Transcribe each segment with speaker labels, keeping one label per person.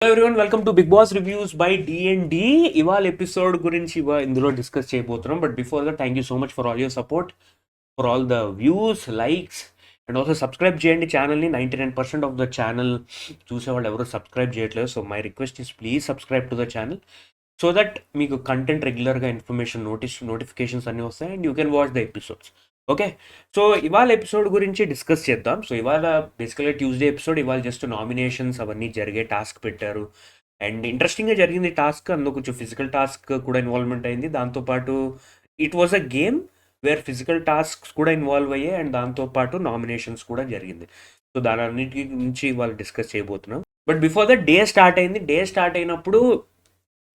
Speaker 1: Hello everyone, welcome to Bigg Boss reviews by D ఇవాళ episode గురించి ఇందులో discuss చేయబోతున్నాం. But before that, thank you so much for all your support, for all the views, likes and also subscribe చేయండి ఛానల్ని. 99% of the channel చూసేవాళ్ళు ఎవరు subscribe చేయట్లేదు. So my request is please subscribe to the channel so that మీకు content రెగ్యులర్గా information notifications అన్నీ వస్తాయి and you can watch the episodes. Okay, so ఇవాళ ఎపిసోడ్ గురించి డిస్కస్ చేద్దాం. సో ఇవాళ బేసికల్గా ట్యూస్డే ఎపిసోడ్. ఇవాళ జస్ట్ నామినేషన్స్ అవన్నీ జరిగే టాస్క్ పెట్టారు అండ్ ఇంట్రెస్టింగ్గా జరిగింది టాస్క్. అందులో కొంచెం ఫిజికల్ టాస్క్ కూడా ఇన్వాల్వ్మెంట్ అయింది. దాంతోపాటు it was a game wear physical tasks కూడా ఇన్వాల్వ్ అయ్యాయి అండ్ దాంతోపాటు నామినేషన్స్ కూడా జరిగింది. సో దాని అన్నిటి గురించి ఇవాళ డిస్కస్ చేయబోతున్నాం. But before the day start అయింది. డే స్టార్ట్ అయినప్పుడు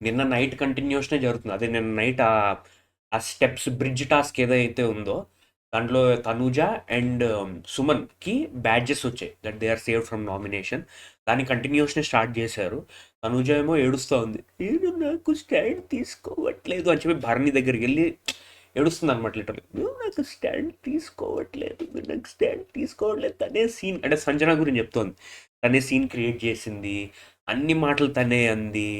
Speaker 1: నిన్న నైట్ కంటిన్యూషనే జరుగుతుంది. అదే నిన్న నైట్ ఆ స్టెప్స్ బ్రిడ్జ్ టాస్క్ ఏదైతే ఉందో దాంట్లో తనూజ అండ్ సుమన్కి బ్యాడ్జెస్ వచ్చాయి that they are saved from nomination. దాని కంటిన్యూషనే స్టార్ట్ చేశారు. తనూజ ఏమో ఏడుస్తూ ఉంది, నేను నాకు స్టాండ్ తీసుకోవట్లేదు అని చెప్పి భరణి దగ్గరికి వెళ్ళి ఏడుస్తుంది అనమాట. లిటరల్లీ నువ్వు నాకు స్టాండ్ తీసుకోవట్లేదు, నువ్వు నాకు స్టాండ్ తీసుకోవట్లేదు. తనే సీన్ అంటే సంజన గురించి చెప్తోంది. తనే సీన్ క్రియేట్ చేసింది, అన్ని మాటలు తనే అంది,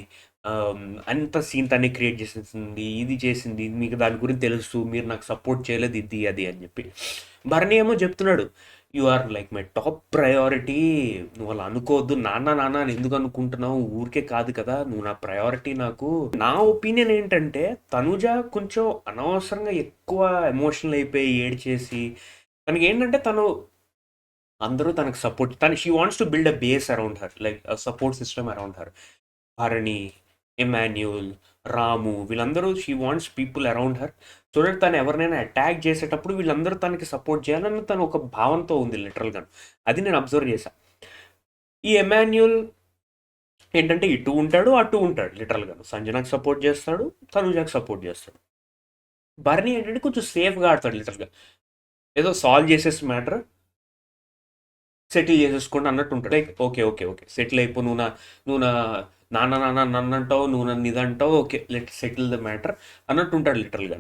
Speaker 1: అంత సీన్ తనే క్రియేట్ చేసేసింది, ఇది చేసింది, మీకు దాని గురించి తెలుసు, మీరు నాకు సపోర్ట్ చేయలేదు, ఇది అది అని చెప్పి. భరణి ఏమో చెప్తున్నాడు, you are like my top priority, నువ్వు అలా అనుకోవద్దు, నాన్న నాన్న అని ఎందుకు అనుకుంటున్నావు, ఊరికే కాదు కదా, నువ్వు నా ప్రయారిటీ. నాకు నా ఒపీనియన్ ఏంటంటే తనుజ కొంచెం అనవసరంగా ఎక్కువ ఎమోషనల్ అయిపోయి ఏడ్చేసి, తనకి ఏంటంటే అందరూ తనకు support, she wants to build a base around her, like support system around her. Bharani, Emmanuel, Ramu, వీళ్ళందరూ she wants people around her so that తను ఎవరినైనా అటాక్ చేసేటప్పుడు వీళ్ళందరూ తనకి సపోర్ట్ చేయాలని తను ఒక భావంతో ఉంది లిటరల్గా. అది నేను అబ్జర్వ్ చేశాను. ఈ ఎమాన్యుల్ ఏంటంటే ఇటు ఉంటాడు అటు ఉంటాడు లిటరల్గా. సంజనాకి సపోర్ట్ చేస్తాడు, తనుజాకి సపోర్ట్ చేస్తాడు. భరణి ఏంటంటే కొంచెం సేఫ్గా ఆడతాడు లిటరల్గా, ఏదో సాల్వ్ చేసేసి మ్యాటర్ సెటిల్ చేసేసుకోండి అన్నట్టు ఉంటాడు. Like okay okay okay settle అయిపో, నువ్వు నాన్న నాన్న నన్ను అంటావు, నువ్వు నన్ను ఇది అంటావు, okay let settle the matter అన్నట్టు ఉంటాడు లిటరల్గా.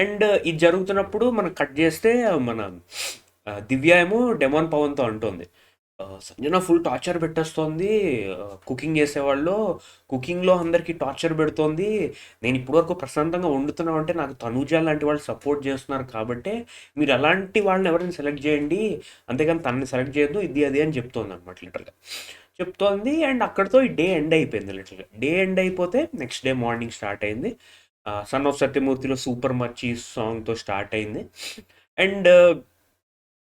Speaker 1: అండ్ ఇది జరుగుతున్నప్పుడు మనం కట్ చేస్తే మన దివ్య ఏమో డెమాన్ పవన్తో అంటోంది, సంజన ఫుల్ టార్చర్ పెట్టేస్తోంది, కుకింగ్ చేసేవాళ్ళు కుకింగ్లో అందరికీ టార్చర్ పెడుతోంది, నేను ఇప్పటివరకు ప్రశాంతంగా వండుతున్నావు అంటే నాకు తనూజ లాంటి వాళ్ళు సపోర్ట్ చేస్తున్నారు కాబట్టి మీరు అలాంటి వాళ్ళని ఎవరైనా సెలెక్ట్ చేయండి, అంతేగాని తనని సెలెక్ట్ చేయొద్దు, ఇది అది అని చెప్తోంది అనమాట లిటరల్గా చెప్తోంది. అండ్ అక్కడితో ఈ డే ఎండ్ అయిపోయింది లిటరల్గా. డే ఎండ్ అయిపోతే నెక్స్ట్ డే మార్నింగ్ స్టార్ట్ అయింది. సన్ ఆఫ్ సత్యమూర్తిలో సూపర్ మచ్చి సాంగ్తో స్టార్ట్ అయింది. అండ్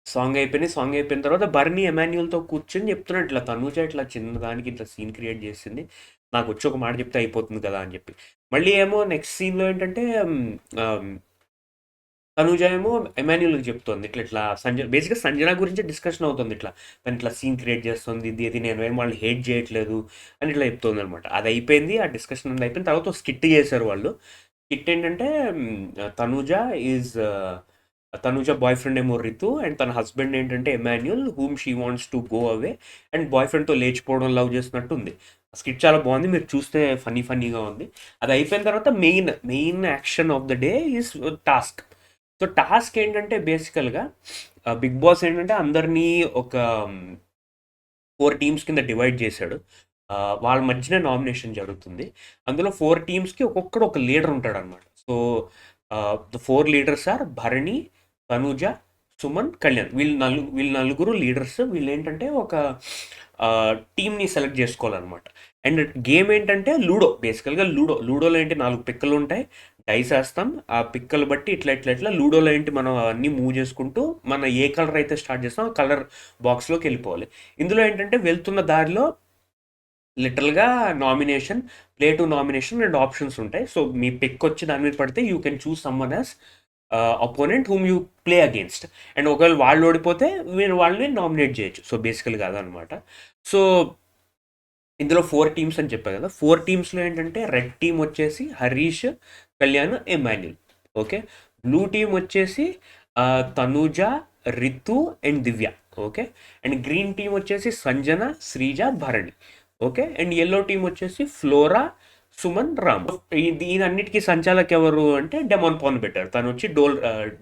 Speaker 1: సాంగ్ అయిపోయిన తర్వాత బర్నీ ఎమాన్యుల్తో కూర్చొని చెప్తున్నాడు, ఇట్లా తనూజ ఇట్లా చిన్నదానికి ఇట్లా సీన్ క్రియేట్ చేసింది, నాకు వచ్చి ఒక మాట చెప్తే అయిపోతుంది కదా అని చెప్పి. మళ్ళీ ఏమో నెక్స్ట్ సీన్లో ఏంటంటే తనూజ ఏమో ఎమాన్యుల్కి చెప్తోంది, ఇట్లా బేసిక్గా సంజన గురించి డిస్కషన్ అవుతుంది, ఇట్లా తను ఇట్లా సీన్ క్రియేట్ చేస్తుంది, ఇది అది, నేను ఏం వాళ్ళు హేట్ చేయట్లేదు అని ఇట్లా చెప్తుంది అనమాట. అది అయిపోయింది, ఆ డిస్కషన్ అనేది అయిపోయిన తర్వాత స్కిట్ చేశారు వాళ్ళు. స్కిట్ ఏంటంటే తనూజ బాయ్ ఫ్రెండ్ ఏమో రితు అండ్ తన హస్బెండ్ ఏంటంటే Emmanuel, whom she wants to go away and boy ఫ్రెండ్తో లేచిపోవడం, లవ్ చేస్తున్నట్టు ఉంది. స్కిట్ చాలా బాగుంది, మీరు చూస్తే ఫన్నీగా ఉంది. అది అయిపోయిన తర్వాత main action of the day is task. So task ఏంటంటే బేసికల్గా బిగ్ బాస్ ఏంటంటే అందరినీ ఒక 4 టీమ్స్ కింద డివైడ్ చేశాడు. వాళ్ళ మధ్యన నామినేషన్ జరుగుతుంది. అందులో 4 టీమ్స్కి ఒక్కొక్కడు ఒక లీడర్ ఉంటాడు అనమాట. So the 4 leaders are Bharani, Tanuja, Suman, Kalyan. వీళ్ళు నలుగురు లీడర్స్. వీళ్ళు ఏంటంటే ఒక టీమ్ని సెలెక్ట్ చేసుకోవాలన్నమాట. అండ్ గేమ్ ఏంటంటే లూడో, బేసికల్గా లూడోలో ఏంటి 4 పిక్కలు ఉంటాయి, డైస్ వేస్తాం, ఆ పిక్కలు బట్టి ఇట్లా లూడోలో ఏంటి మనం అన్నీ మూవ్ చేసుకుంటూ మన ఏ కలర్ అయితే స్టార్ట్ చేస్తాం ఆ కలర్ బాక్స్లోకి వెళ్ళిపోవాలి. ఇందులో ఏంటంటే వెళ్తున్న దారిలో లిటరల్గా play to nomination and options ఉంటాయి. సో మీ పిక్ వచ్చి దాని మీద పడితే you can choose someone as opponent whom you play against. And ఒకవేళ వాళ్ళు ఓడిపోతే మీరు వాళ్ళని నామినేట్ చేయొచ్చు. సో బేసికల్గా అదనమాట. సో ఇందులో 4 టీమ్స్ అని చెప్పాను కదా, 4 టీమ్స్లో ఏంటంటే రెడ్ టీమ్ వచ్చేసి Harish, Kalyan, Emmanuel. Okay, blue team వచ్చేసి Tanuja, Ritu and Divya. Okay, and green team వచ్చేసి Sanjana, Sreeja, Bharani. Okay, and yellow team వచ్చేసి ఫ్లోరా, సుమన్, రామ్. దీనన్నిటికీ సంచాలక్ ఎవరు అంటే డెమాన్ పవన్ పెట్టారు. తను వచ్చి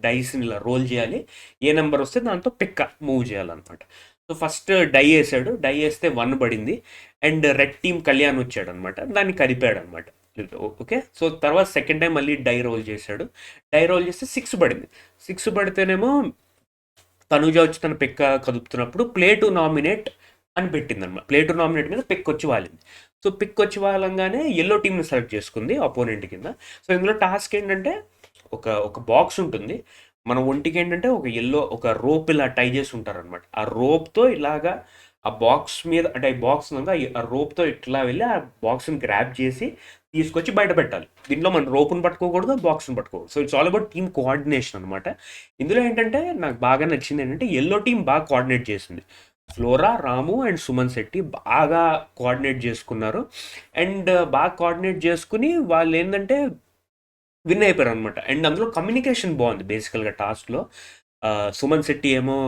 Speaker 1: డైస్ని ఇలా రోల్ చేయాలి, ఏ నెంబర్ వస్తే దాంతో పిక్క మూవ్ చేయాలన్నమాట. సో సో ఫస్ట్ డై వేసాడు, డై వేస్తే 1 పడింది. అండ్ రెడ్ టీమ్ కళ్యాణ్ వచ్చాడు అనమాట, దాన్ని కలిపాడు అనమాట. ఓకే, సో తర్వాత సెకండ్ టైం మళ్ళీ డై రోల్ చేశాడు. డై రోల్ చేస్తే 6 పడింది. 6 పడితేనేమో తనుజ వచ్చి తన పెక్క కదుపుతున్నప్పుడు ప్లే టు నామినేట్ అని పెట్టింది అనమాట. ప్లే టు నామినేట్ మీద పిక్ వచ్చి వాలింది. సో పిక్ వచ్చి వాలంగానే ఎల్లో టీమ్ని సెలెక్ట్ చేసుకుంది అపోనెంట్ కింద. సో ఇందులో టాస్క్ ఏంటంటే ఒక ఒక బాక్స్ ఉంటుంది. మన ఒంటికి ఏంటంటే ఒక ఒక రోప్ ఇలా టై చేసి ఉంటారనమాట. ఆ రోప్తో ఇలాగా ఆ బాక్స్ మీద, అంటే ఈ బాక్స్ ఆ రోప్తో ఇట్లా వెళ్ళి ఆ బాక్స్ని గ్రాబ్ చేసి తీసుకొచ్చి బయట పెట్టాలి. దీంట్లో మనం రోప్ని పట్టుకోకూడదు, బాక్స్ని పట్టుకోకూడదు. So it's all about team coordination అనమాట. ఇందులో ఏంటంటే నాకు బాగా నచ్చింది ఏంటంటే ఎల్లో టీం బాగా కోఆర్డినేట్ చేసింది. ఫ్లోరా, రాము అండ్ సుమన్ శెట్టి బాగా కోఆర్డినేట్ చేసుకున్నారు. అండ్ బాగా కోఆర్డినేట్ చేసుకుని వాళ్ళు ఏంటంటే విన్ అయిపోయారు అనమాట. అండ్ అందులో కమ్యూనికేషన్ బాగుంది బేసికల్గా టాస్క్లో. సుమన్ శెట్టి ఏమో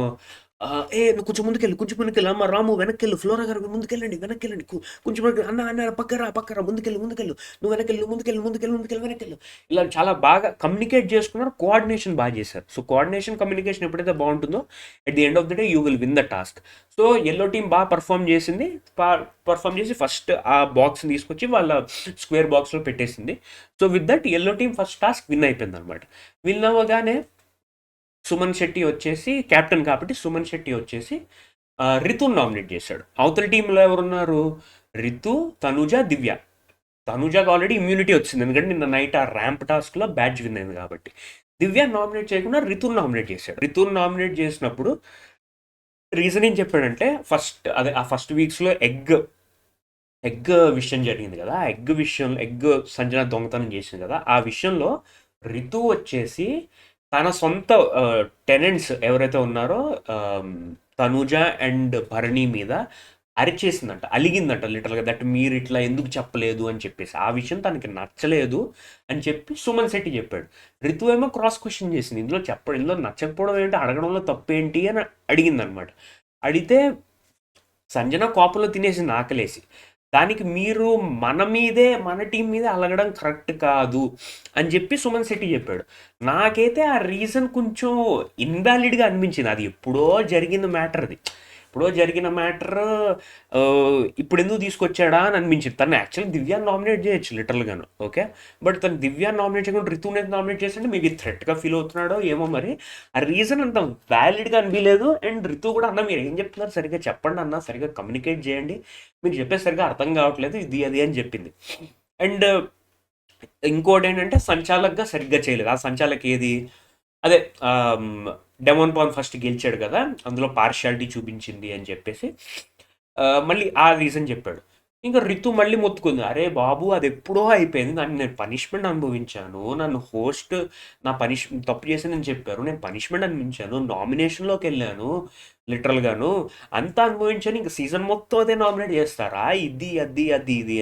Speaker 1: నువ్వు కొంచెం ముందుకెళ్ళు, కొంచెం ముందుకెళ్ళు, అమ్మ రాము వెనక్కెళ్ళు, ఫ్లోరా గారు ముందుకెళ్ళండి, వెనక్కెళ్ళండి, కొంచెం అన్న పక్కరా ముందుకెళ్ళు, నువ్వు వెనకెళ్ళు, వెనకెళ్ళు. ఇలా చాలా బాగా కమ్యూనికేట్ చేసుకున్నారు, కోఆర్డినేషన్ బాగా చేశారు. సో కోఆర్డినేషన్, కమ్యూనికేషన్ ఎప్పుడైతే బాగుంటుందో at the end of the day you will win the task. So yellow team బాగా పర్ఫామ్ చేసింది. పర్ఫామ్ చేసి ఫస్ట్ ఆ బాక్స్ని తీసుకొచ్చి వాళ్ళ స్క్వేర్ బాక్స్లో పెట్టేసింది. So with that yellow team first task win అయిపోయింది అనమాట. విన్ అవ్వగానే సుమన్ శెట్టి వచ్చేసి క్యాప్టెన్ కాబట్టి సుమన్ శెట్టి వచ్చేసి రితుని నామినేట్ చేశాడు. అవతల టీంలో ఎవరున్నారు? రితు, తనుజ, దివ్య. తనుజాకి ఆల్రెడీ ఇమ్యూనిటీ వచ్చింది, ఎందుకంటే నిన్న నైట్ ఆ ర్యాంప్ టాస్క్లో బ్యాచ్ విన్ అయింది కాబట్టి. దివ్య నామినేట్ చేయకుండా రితుని నామినేట్ చేశాడు. రితుని నామినేట్ చేసినప్పుడు రీజన్ ఏం చెప్పాడంటే అదే ఆ ఫస్ట్ వీక్స్లో ఎగ్ విషయం జరిగింది కదా, ఆ ఎగ్ సంజన దొంగతనం చేసింది కదా, ఆ విషయంలో రితు వచ్చేసి తన సొంత టెనెంట్స్ ఎవరైతే ఉన్నారో తనుజ అండ్ భరణి మీద అరిచేసిందంట, అలిగిందంట లిటరల్గా, దట్ మీరు ఇట్లా ఎందుకు చెప్పలేదు అని చెప్పేసి. ఆ విషయం తనకి నచ్చలేదు అని చెప్పి సుమన్ శెట్టి చెప్పాడు. రితు ఏమో క్రాస్ క్వశ్చన్ చేసింది, ఇందులో నచ్చకపోవడం ఏంటి, అడగడంలో తప్పేంటి అని అడిగిందనమాట. అడిగితే సంజన కోపంలో తినేసింది ఆకలేసి. దానికి మీరు మన టీం మీద అలగడం కరెక్ట్ కాదు అని చెప్పి సుమన్ శెట్టి చెప్పాడు. నాకైతే ఆ రీజన్ కొంచెం ఇన్వాలిడ్గా అనిపించింది. అది ఎప్పుడో జరిగిన మ్యాటర్ ఇప్పుడు ఎందుకు తీసుకొచ్చాడా అని అనిపించింది. తను యాక్చువల్లీ దివ్యాన్ని నామినేట్ చేయొచ్చు లిటరల్గాను, ఓకే. బట్ తను దివ్యాన్ని నామినేట్ చేయకుండా రితుని నామినేట్ చేస్తుంటే మేబీ థ్రెట్గా ఫీల్ అవుతున్నాడో ఏమో మరి. ఆ రీజన్ అంత వ్యాలిడ్గా అనిపించలేదు. అండ్ రితు కూడా అన్న మీరు ఏం చెప్తున్నారు సరిగ్గా చెప్పండి అన్న, సరిగ్గా కమ్యూనికేట్ చేయండి, మీరు చెప్పేది సరిగ్గా అర్థం కావట్లేదు, ఇది అది అని చెప్పింది. అండ్ ఇంకోటి ఏంటంటే సంచాలక్గా సరిగ్గా చేయలేదు. ఆ సంచాలక్ ఏది, అదే డెమోన్ పాన్ ఫస్ట్ గెలిచాడు కదా, అందులో పార్షియాలిటీ చూపించింది అని చెప్పేసి మళ్ళీ ఆ రీజన్ చెప్పాడు. ఇంకా రితు మళ్ళీ మొత్తుకుంది, అరే బాబు అది ఎప్పుడో అయిపోయింది, నేను పనిష్మెంట్ అనుభవించాను, నన్ను హోస్ట్ తప్పు చేశానని చెప్పారు, నేను పనిష్మెంట్ అనుభవించాను, నామినేషన్లోకి వెళ్ళాను లిటరల్గాను, అంతా అనుభవించాను, ఇంకా సీజన్ మొత్తం అదే నామినేట్ చేస్తారా, ఇది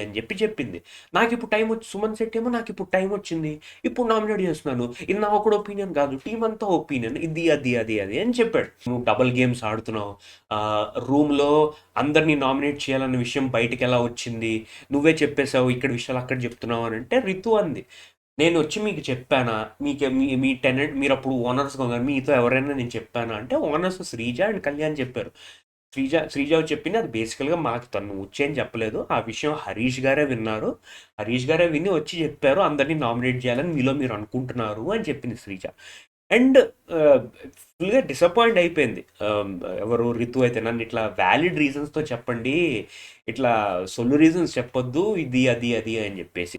Speaker 1: అని చెప్పింది. నాకు ఇప్పుడు టైం వచ్చి సుమన్ శెట్టి ఏమో నాకు ఇప్పుడు టైం వచ్చింది, ఇప్పుడు నామినేట్ చేస్తున్నాను, ఇది నా ఒకటి ఒపీనియన్ కాదు, టీం అంతా ఒపీనియన్, ఇది అని చెప్పాడు. నువ్వు డబుల్ గేమ్స్ ఆడుతున్నావు, రూమ్లో అందరినీ నామినేట్ చేయాలన్న విషయం బయటకు ఎలా వచ్చింది, నువ్వే చెప్పేశావు, ఇక్కడ విషయాలు అక్కడ చెప్తున్నావు అని అంటే రితు అంది, నేను వచ్చి మీకు చెప్పానా, మీ టెనెంట్ మీరు అప్పుడు ఓనర్స్గా ఉన్నారు, మీతో ఎవరైనా నేను చెప్పానా అంటే ఓనర్స్ శ్రీజ అండ్ కళ్యాణ్ చెప్పారు. శ్రీజ చెప్పింది అది బేసికల్గా మాకు తను వచ్చేయని చెప్పలేదు, ఆ విషయం హరీష్ గారే విన్నారు, హరీష్ గారే విని వచ్చి చెప్పారు అందరినీ నామినేట్ చేయాలని మీరు అనుకుంటున్నారు అని చెప్పింది శ్రీజ. అండ్ ఫుల్గా డిసప్పాయింట్ అయిపోయింది ఎవరు రితు అయితే. నన్ను ఇట్లా వ్యాలిడ్ రీజన్స్తో చెప్పండి, ఇట్లా సొల్లు రీజన్స్ చెప్పొద్దు, ఇది అని చెప్పేసి.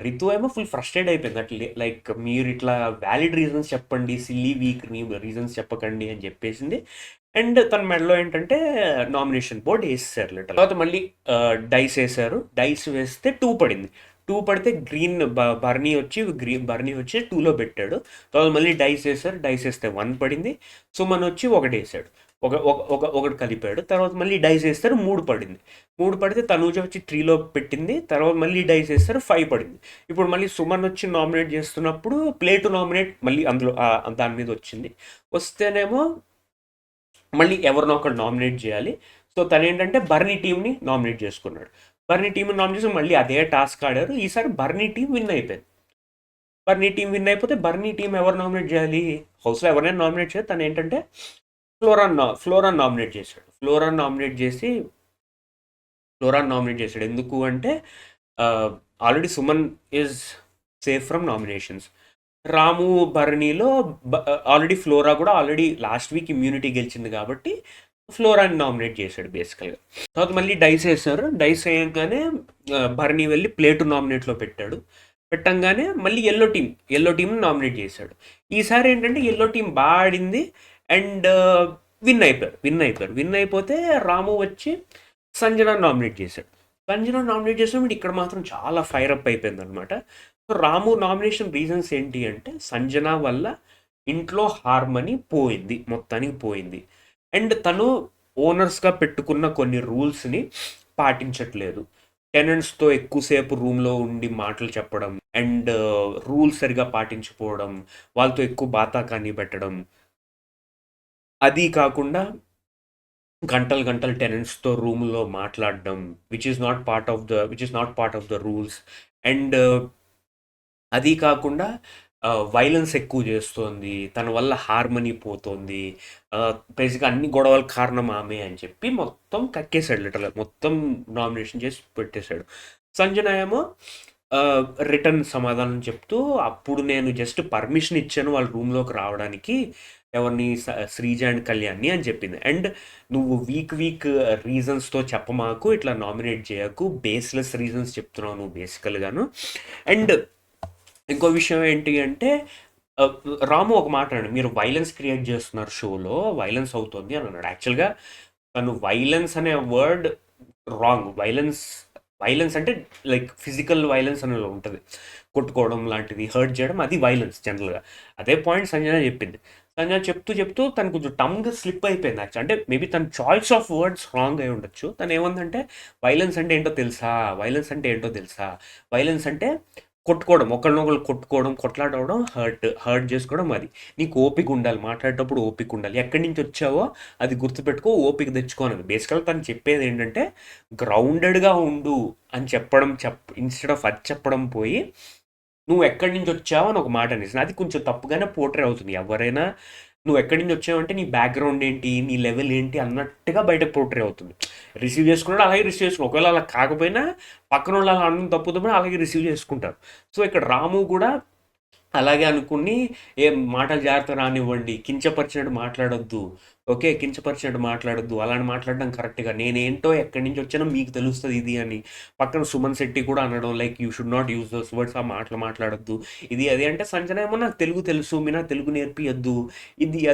Speaker 1: రితు ఏమో ఫుల్ ఫ్రస్ట్రేట్ అయిపోయింది, అట్లా లైక్ మీరు ఇట్లా వ్యాలిడ్ రీజన్స్ చెప్పండి, సిల్లీ వీక్ రీజన్స్ చెప్పకండి అని చెప్పేసింది. అండ్ తన మెడలో ఏంటంటే నామినేషన్ బోర్డ్ వేసేసారు లిటర్. తర్వాత మళ్ళీ డైస్ వేసారు, డైస్ వేస్తే 2 పడింది. 2 పడితే బర్నీ వచ్చి 2లో పెట్టాడు. తర్వాత మళ్ళీ డైస్ వేసారు, డైస్ వేస్తే 1 పడింది. సుమన్ వచ్చి 1 వేసాడు, ఒకటి కలిపాడు. తర్వాత మళ్ళీ డైస్ వేస్తారు, 3 పడింది. 3 పడితే తనూజ వచ్చి 3లో పెట్టింది. తర్వాత మళ్ళీ డైస్ వేస్తారు, 5 పడింది. ఇప్పుడు మళ్ళీ సుమన్ వచ్చి నామినేట్ చేస్తున్నప్పుడు ప్లే టు నామినేట్ మళ్ళీ అందులో దాని మీద వచ్చింది. వస్తేనేమో మళ్ళీ ఎవరినో ఒకరు నామినేట్ చేయాలి. సో తను ఏంటంటే బర్నీ టీంని నామినేట్ చేసుకున్నాడు. బర్నీ టీంని నామినేట్ చేసి మళ్ళీ అదే టాస్క్ ఆడారు. ఈసారి బర్నీ టీం విన్ అయిపోయింది. బర్నీ టీం విన్ అయిపోతే బర్నీ టీం ఎవరు నామినేట్ చేయాలి, హౌస్లో ఎవరైనా నామినేట్ చేయాలి. తను ఏంటంటే ఫ్లోరాన్ నామినేట్ చేశాడు. ఫ్లోరాన్ నామినేట్ చేశాడు. ఎందుకు అంటే already Suman is safe from nominations. Ramu భరణిలో ఆల్రెడీ ఫ్లోరా కూడా ఆల్రెడీ లాస్ట్ వీక్ ఇమ్యూనిటీ గెలిచింది కాబట్టి ఫ్లోరాని నామినేట్ చేశాడు బేసికల్గా. తర్వాత మళ్ళీ డైస్ వేశారు. డైస్ వేయగానే భరణి వెళ్ళి ప్లేటు నామినేట్లో పెట్టంగానే మళ్ళీ ఎల్లో టీమ్ నామినేట్ చేశాడు. ఈసారి ఏంటంటే ఎల్లో టీం బాగా ఆడింది అండ్ విన్ అయిపోతే రాము వచ్చి సంజన నామినేట్ చేశాడు. ఇక్కడ మాత్రం చాలా ఫైర్ అప్ అయిపోయింది అనమాట. సో రాము నామినేషన్ రీజన్స్ ఏంటి అంటే సంజన వల్ల ఇంట్లో హార్మనీ మొత్తానికి పోయింది. అండ్ తను ఓనర్స్గా పెట్టుకున్న కొన్ని రూల్స్ని పాటించట్లేదు. టెనెంట్స్తో ఎక్కువసేపు రూమ్లో ఉండి మాటలు చెప్పడం అండ్ రూల్స్ సరిగా పాటించకపోవడం, వాళ్ళతో ఎక్కువ బాతాకాన్ని పెట్టడం, అది కాకుండా గంటలు టెనెంట్స్తో రూమ్లో మాట్లాడడం which is not part of the rules. And అది కాకుండా వైలెన్స్ ఎక్కువ చేస్తోంది, తన వల్ల హార్మనీ పోతోంది, బేసిక్గా అన్ని గొడవలకు కారణం ఆమె అని చెప్పి మొత్తం కక్కేశాడు. లిటరల్గా మొత్తం నామినేషన్ చేసి పెట్టేశాడు. సంజన ఏమో రిటర్న్ సమాధానం చెప్తూ, అప్పుడు నేను జస్ట్ పర్మిషన్ ఇచ్చాను వాళ్ళ రూమ్లోకి రావడానికి, ఎవరిని శ్రీజ అండ్ కళ్యాణ్ని అని చెప్పింది. అండ్ నువ్వు వీక్ రీజన్స్తో చెప్పమాకు, ఇట్లా నామినేట్ చేయకు, బేస్లెస్ రీజన్స్ చెప్తున్నావు నువ్వు బేసికల్గాను. అండ్ ఇంకో విషయం ఏంటి అంటే రాము ఒక మాట అన్నాడు, మీరు వైలెన్స్ క్రియేట్ చేస్తున్నారు, షోలో వైలెన్స్ అవుతుంది అని అన్నాడు. యాక్చువల్గా తను వైలెన్స్ అనే వర్డ్ రాంగ్. వైలెన్స్ అంటే లైక్ ఫిజికల్ వైలెన్స్ అనేది ఉంటుంది, కొట్టుకోవడం లాంటిది, హర్ట్ చేయడం, అది వైలెన్స్ జనరల్గా. అదే పాయింట్ సంజన చెప్పింది. సంజన చెప్తూ తను కొంచెం టంగ్ స్లిప్ అయిపోయింది యాక్చువల్. అంటే మేబీ తన చాయిస్ ఆఫ్ వర్డ్స్ రాంగ్ అయి ఉండొచ్చు. తను ఏమందంటే వైలెన్స్ అంటే ఏంటో తెలుసా, వైలెన్స్ అంటే కొట్టుకోవడం, ఒకళ్ళనొకళ్ళు కొట్టుకోవడం, కొట్లాడవడం, హర్ట్ చేసుకోవడం. అది నీకు ఓపిక ఉండాలి, మాట్లాడేటప్పుడు ఓపిక ఉండాలి, ఎక్కడి నుంచి వచ్చావో అది గుర్తుపెట్టుకో, ఓపిక తెచ్చుకోనది. బేసికల్గా తను చెప్పేది ఏంటంటే గ్రౌండెడ్గా ఉండు అని ఇన్స్టెడ్ ఆఫ్ అది చెప్పడం పోయి నువ్వు ఎక్కడి నుంచి వచ్చావు అని ఒక మాట అనేసి. అది కొంచెం తప్పుగానే పోర్ట్రే అవుతుంది. ఎవరైనా నువ్వు ఎక్కడి నుంచి వచ్చావంటే నీ బ్యాక్గ్రౌండ్ ఏంటి, నీ లెవెల్ ఏంటి అన్నట్టుగా బయట పోర్ట్రే అవుతుంది. రిసీవ్ చేసుకున్నాడు అలాగే రిసీవ్ చేసుకున్నాడు, ఒకవేళ అలా కాకపోయినా పక్కన వాళ్ళు అలా అన్నం తప్పుతుందని అలాగే రిసీవ్ చేసుకుంటారు. సో ఇక్కడ రాము కూడా అలాగే అనుకుని ఏం మాటలు జాగ్రత్త రానివ్వండి, కించపరిచినట్టు మాట్లాడొద్దు, అలాంటి మాట్లాడడం కరెక్ట్గా, నేనేంటో ఎక్కడి నుంచి వచ్చానో మీకు తెలుస్తుంది ఇది అని. పక్కన సుమన్ శెట్టి కూడా అనడం like you should not use those words, ఆ మాటలు మాట్లాడొద్దు, ఇది అది అంటే సంజన ఏమో నాకు తెలుగు తెలుసు, మీ నాకు తెలుగు నేర్పియద్దు, ఇది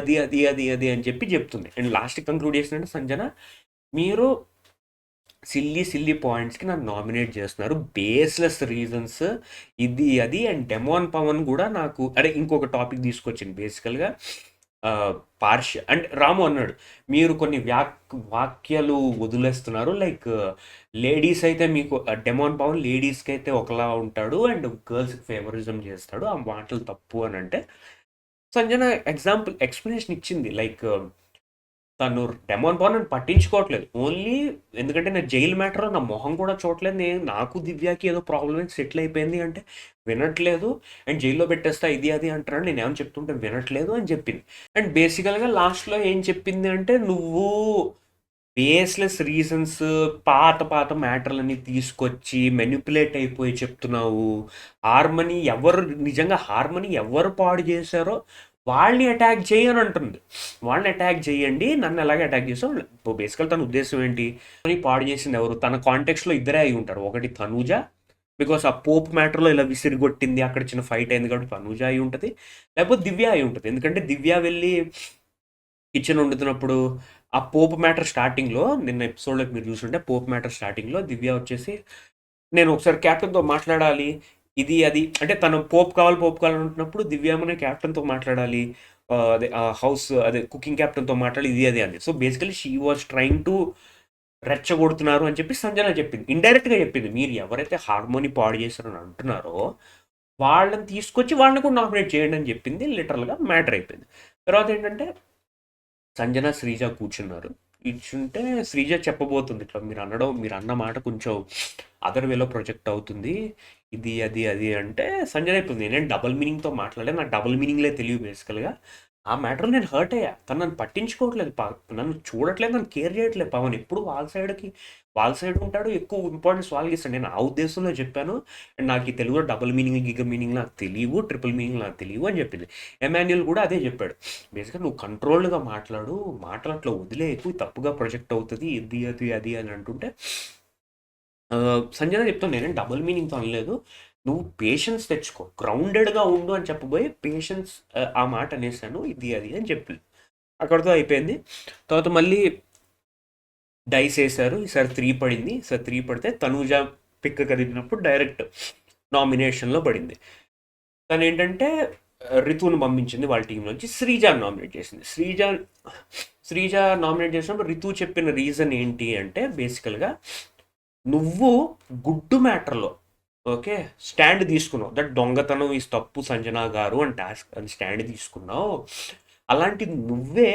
Speaker 1: అది అని చెప్తుంది. అండ్ లాస్ట్ కంక్లూడ్ చేసినట్టు సంజన, మీరు సిల్లీ పాయింట్స్కి నన్ను నామినేట్ చేస్తున్నారు, బేస్లెస్ రీజన్స్, ఇది అది. అండ్ డెమోన్ పవన్ కూడా నాకు ఇంకొక టాపిక్ తీసుకొచ్చింది బేసికల్గా అండ్ రాము అన్నాడు, మీరు కొన్ని వాక్యాలు వదిలేస్తున్నారు, లైక్ లేడీస్ అయితే మీకు డెమోన్ పవన్ లేడీస్కి అయితే ఒకలా ఉంటాడు అండ్ గర్ల్స్కి ఫేవరిజం చేస్తాడు, ఆ మాటలు తప్పు అని అంటే సంజన ఎక్స్ప్లెనేషన్ ఇచ్చింది. లైక్ తను డెమోన్ పవన్ నన్ను పట్టించుకోవట్లేదు ఓన్లీ, ఎందుకంటే నా జైలు మ్యాటర్లో నా మొహం కూడా చూడట్లేదు, నాకు దివ్యాకి ఏదో ప్రాబ్లమ్ సెటిల్ అయిపోయింది అంటే వినట్లేదు, అండ్ జైల్లో పెట్టేస్తా ఇది అది అంటాడు, నేను ఏమైనా చెప్తుంటే వినట్లేదు అని చెప్పింది. అండ్ బేసికల్గా లాస్ట్లో ఏం చెప్పింది అంటే, నువ్వు బేస్లెస్ రీజన్స్, పాత మ్యాటర్లని తీసుకొచ్చి మెనిపులేట్ అయిపోయి చెప్తున్నావు, నిజంగా హార్మనీ ఎవరు పాడు చేశారో వాళ్ళని అటాక్ చేయని అంటుంది. వాళ్ళని అటాక్ చేయండి, నన్ను ఎలాగే అటాక్ చేసావు. బేసికల్ తన ఉద్దేశం ఏంటి, పాడు చేసింది ఎవరు, తన కాంటెక్స్లో ఇద్దరే అయి ఉంటారు. ఒకటి తనూజ, బికాస్ ఆ పోప్ మ్యాటర్లో ఇలా విసిరిగొట్టింది, అక్కడ చిన్న ఫైట్ అయింది కాబట్టి తనూజ అయి ఉంటుంది, లేకపోతే దివ్య అయి ఉంటుంది. ఎందుకంటే దివ్య వెళ్ళి కిచెన్ వండుతున్నప్పుడు ఆ పోప్ మ్యాటర్ స్టార్టింగ్లో, నిన్న ఎపిసోడ్లో మీరు చూసుంటే పోప్ మ్యాటర్ స్టార్టింగ్లో దివ్య వచ్చేసి నేను ఒకసారి క్యాప్టెన్తో మాట్లాడాలి, ఇది అది అంటే తను పోప్ కావాలి అంటున్నప్పుడు దివ్యామనే క్యాప్టెన్తో మాట్లాడాలి, అదే హౌస్ అదే కుకింగ్ క్యాప్టెన్తో మాట్లాడాలి, ఇది అది అంది. So basically she was trying to రెచ్చగొడుతున్నారు అని చెప్పి సంజన చెప్పింది, ఇండైరెక్ట్గా చెప్పింది. మీరు ఎవరైతే హార్మోని పాడు చేశారని అంటున్నారో వాళ్ళని తీసుకొచ్చి వాళ్ళని కూడా నామినేట్ చేయండి అని చెప్పింది. లిటరల్గా మ్యాటర్ అయిపోయింది. తర్వాత ఏంటంటే సంజన శ్రీజ కూర్చున్నారు. కూర్చుంటే శ్రీజ చెప్పబోతుంది, ఇట్లా మీరు అన్న మాట కొంచెం అదర్ వేలో ప్రొజెక్ట్ అవుతుంది, ఇది అది అంటే సంజన అయిపోయింది, నేను డబుల్ మీనింగ్తో మాట్లాడే, నాకు డబుల్ మీనింగ్లే తెలియదు బేసికల్గా, ఆ మ్యాటర్‌లో నేను హర్ట్ అయ్యా. తను నన్ను పట్టించుకోవట్లేదు. నన్ను చూడట్లేదు, నన్ను కేర్ చేయట్లేదు. పవన్ ఎప్పుడు వాళ్ళ సైడ్ ఉంటాడు. ఎక్కువ ఇంపార్టెన్స్ వాళ్ళకిస్తాడు. నేను ఆ ఉద్దేశంలో చెప్పాను. అండ్ నాకు ఈ తెలుగులో డబుల్ మీనింగ్, గిగ మీనింగ్ నాకు తెలీవు. ట్రిపుల్ మీనింగ్ నాకు తెలీవు అని చెప్పింది. ఎమాన్యుయల్ కూడా అదే చెప్పాడు. బేసిక్‌గా నువ్వు కంట్రోల్డ్‌గా మాట్లాడు. మాటలు అట్లా వదిలేయకు. తప్పుగా ప్రొజెక్ట్ అవుతది. ఇది, అది, అది అని అంటుంటే సంజన చెప్తాను నేనేం డబుల్ మీనింగ్‌తో అనలేదు. నువ్వు పేషెన్స్ తెచ్చుకో. గ్రౌండెడ్‌గా ఉండు అని చెప్పబోయి పేషెన్స్ ఆ మాట అనేసాను. ఇది, అది అని చెప్పింది. అక్కడితో అయిపోయింది. తర్వాత మళ్ళీ డైస్ ఏశారు. ఈసారి 3 పడింది. ఈసారి 3 పడితే తనూజ పిక్ కదిపినప్పుడు డైరెక్ట్ నామినేషన్‌లో పడింది. తనేంటంటే రితుని పంపించింది వాళ్ళ టీం నుంచి. శ్రీజాని నామినేట్ చేసింది. శ్రీజ నామినేట్ చేసినప్పుడు రితు చెప్పిన రీజన్ ఏంటి అంటే బేసికల్‌గా నువ్వు గుడ్డు మ్యాటర్‌లో ఓకే. స్టాండ్ తీసుకున్నావు. దట్ దొంగతనం ఈస్ తప్పు సంజన గారు అని అని స్టాండ్ తీసుకున్నావు. అలాంటిది నువ్వే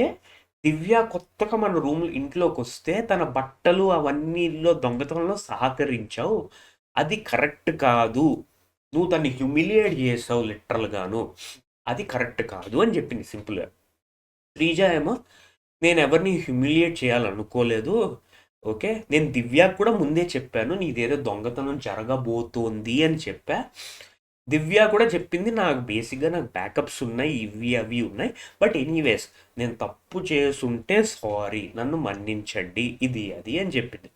Speaker 1: దివ్య కొత్తగా మన ఇంట్లోకి వస్తే తన బట్టలు అవన్నీలో దొంగతనంలో సహకరించావు. అది కరెక్ట్ కాదు. నువ్వు దాన్ని హ్యూమిలియేట్ చేసావు లిటరల్‌గాను. అది కరెక్ట్ కాదు అని చెప్పింది సింపుల్‌గా. శ్రీజ ఏమో నేను ఎవరిని హ్యూమిలియేట్ చేయాలనుకోలేదు. ఓకే. నేను దివ్యకి కూడా ముందే చెప్పాను. నీదేదో దొంగతనం జరగబోతోంది అని చెప్పా. దివ్య కూడా చెప్పింది నాకు బేసిక్‌గా నాకు బ్యాకప్స్ ఉన్నాయి. ఇవి అవి ఉన్నాయి. బట్ ఎనీవేస్ నేను తప్పు చేసుంటే సారీ. నన్ను మన్నించండి. ఇది అది అని చెప్పింది.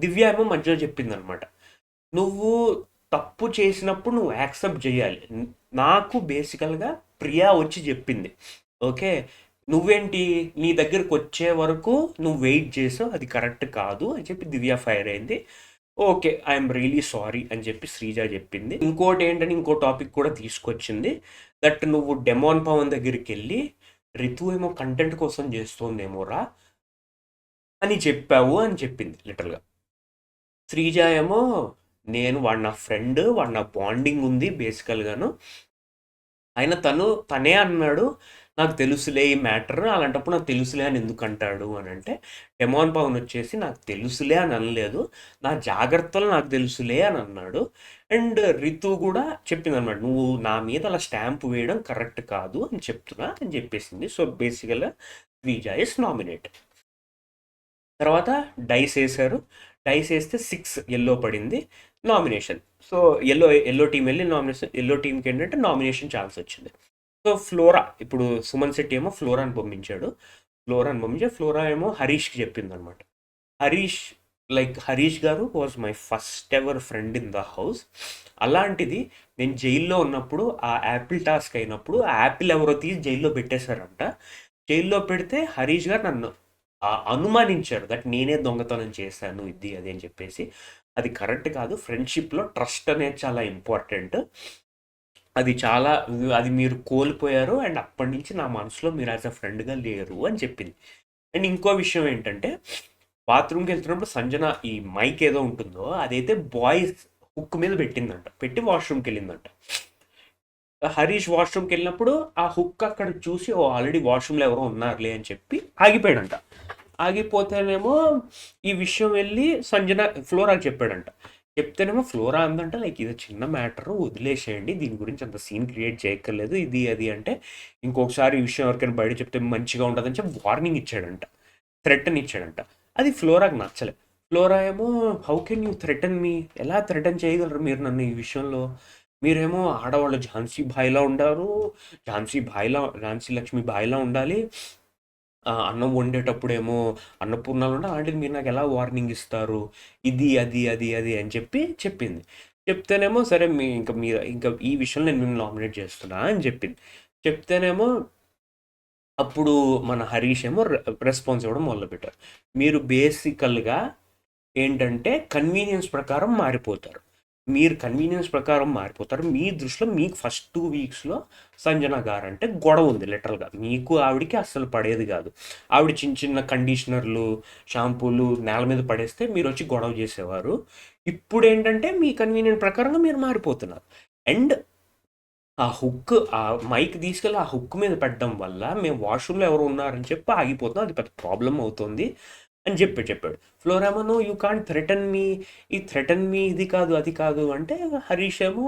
Speaker 1: దివ్య ఏమో మధ్యలో చెప్పిందనమాట. నువ్వు తప్పు చేసినప్పుడు నువ్వు యాక్సెప్ట్ చేయాలి. నాకు బేసికల్‌గా ప్రియా వచ్చి చెప్పింది. ఓకే. నువ్వేంటి నీ దగ్గరకు వచ్చే వరకు నువ్వు వెయిట్ చేసావు. అది కరెక్ట్ కాదు అని చెప్పి దివ్య ఫైర్ అయింది. ఓకే. ఐఎమ్ రియలీ సారీ అని చెప్పి శ్రీజ చెప్పింది. ఇంకోటి ఏంటని ఇంకో టాపిక్ కూడా తీసుకొచ్చింది. దట్ నువ్వు డెమాన్ పవన్ దగ్గరికి వెళ్ళి రితు ఏమో కంటెంట్ కోసం చేస్తోందేమోరా అని చెప్పావు అని చెప్పింది లిటరల్‌గా. శ్రీజ ఏమో వాడు నా ఫ్రెండ్, వాడు నా బాండింగ్ ఉంది బేసికల్‌గాను. అయినా తనే అన్నాడు నాకు తెలుసులే ఈ మ్యాటర్. అలాంటప్పుడు నాకు తెలుసులే అని ఎందుకు అంటాడు అని అంటే డెమాన్ పవన్ వచ్చేసి నాకు తెలుసులే అని అనలేదు. నా జాగ్రత్తలు నాకు తెలుసులే అని అన్నాడు. అండ్ రితు కూడా చెప్పింది అనమాట నువ్వు నా మీద అలా స్టాంప్ వేయడం కరెక్ట్ కాదు అని చెప్తున్నా అని చెప్పేసింది. సో బేసికల్గా శ్రీజ ఇస్ నామినేట్. తర్వాత డైస్ వేశారు. డైస్ వేస్తే 6 ఎల్లో పడింది నామినేషన్. సో ఎల్లో టీం వెళ్ళి ఎల్లో టీంకి ఏంటంటే నామినేషన్ ఛాన్స్ వచ్చింది. సో ఫ్లోరా ఇప్పుడు సుమన్ శెట్టి ఏమో ఫ్లోరాని పంపించాడు. ఫ్లోరా ఏమో హరీష్కి చెప్పింది అనమాట. హరీష్ గారు was my first ever friend in the house. అలాంటిది నేను జైల్లో ఉన్నప్పుడు ఆ యాపిల్ టాస్క్ అయినప్పుడు ఆ యాపిల్ ఎవరో తీసి జైల్లో పెట్టేశారంట. జైల్లో పెడితే హరీష్ గారు నన్ను అనుమానించారు దట్ నేనే దొంగతనం చేశాను ఇది అది అని చెప్పేసి. అది కరెక్ట్ కాదు. ఫ్రెండ్షిప్లో ట్రస్ట్ అనేది చాలా ఇంపార్టెంట్. అది మీరు కోల్పోయారు. అండ్ అప్పటి నుంచి నా మనసులో మీరు యాజ్ అ ఫ్రెండ్గా లేరు అని చెప్పింది. అండ్ ఇంకో విషయం ఏంటంటే బాత్రూమ్కి వెళ్తున్నప్పుడు సంజన ఈ మైక్ ఏదో ఉంటుందో అదైతే బాయ్స్ హుక్ మీద పెట్టిందంట. పెట్టి వాష్రూమ్కి వెళ్ళిందంట. హరీష్ వాష్రూమ్కి వెళ్ళినప్పుడు ఆ హుక్ అక్కడ చూసి ఆల్రెడీ వాష్రూమ్లో ఎవరో ఉన్నారులే అని చెప్పి ఆగిపోయాడంట. ఆగిపోతేనేమో ఈ విషయం వెళ్ళి సంజన ఫ్లోరాకి చెప్పాడంట. చెప్తేనేమో ఫ్లోరా అందంట ఇది చిన్న మ్యాటర్ వదిలేసేయండి, దీని గురించి అంత సీన్ క్రియేట్ చేయక్కర్లేదు ఇది అది అంటే ఇంకొకసారి ఈ విషయం ఎవరికైనా బయట చెప్తే మంచిగా ఉంటుందని చెప్పి వార్నింగ్ ఇచ్చాడంట, థ్రెటన్ ఇచ్చాడంట. అది ఫ్లోరాకి నచ్చలే. ఫ్లోరా ఏమో హౌ కెన్ యూ థ్రెటన్ మీ, ఎలా థ్రెటన్ చేయగలరు మీరు నన్ను ఈ విషయంలో, మీరేమో ఆడవాళ్ళు ఝాన్సీ భాయ్లా ఉండారు, ఝాన్సీ లక్ష్మి భాయ్లా ఉండాలి, అన్నం వండేటప్పుడేమో అన్నపూర్ణాలు ఉండాలి, అలాంటిది మీరు నాకు ఎలా వార్నింగ్ ఇస్తారు, ఇది అది అది అది అని చెప్పింది. చెప్తేనేమో సరే ఇంకా ఈ విషయంలో నేను మిమ్మల్ని నామినేట్ చేస్తున్నా అని చెప్పింది. చెప్తేనేమో అప్పుడు మన హరీష్ ఏమో రెస్పాన్స్ ఇవ్వడం మొదలుపెట్టారు. మీరు బేసికల్గా ఏంటంటే కన్వీనియన్స్ ప్రకారం మారిపోతారు. మీ దృష్టిలో మీకు ఫస్ట్ 2 వీక్స్లో సంజన గారు అంటే గొడవ ఉంది లిటరల్గా. మీకు ఆవిడికి అస్సలు పడేది కాదు. ఆవిడ చిన్న చిన్న కండిషనర్లు, షాంపూలు నేల మీద పడేస్తే మీరు వచ్చి గొడవ చేసేవారు. ఇప్పుడు ఏంటంటే మీ కన్వీనియంట్ ప్రకారంగా మీరు మారిపోతున్నారు. అండ్ ఆ మైక్ తీసుకెళ్ళి ఆ హుక్ మీద పెట్టడం వల్ల మేము వాష్రూమ్లో ఎవరు ఉన్నారని చెప్పి ఆగిపోతున్నాం, అది పెద్ద ప్రాబ్లం అవుతుంది అని చెప్పాడు. ఫ్లోరామో యూ కాంట్ థ్రెటన్ మీ, ఇది కాదు అది కాదు అంటే హరీష్ ఏమో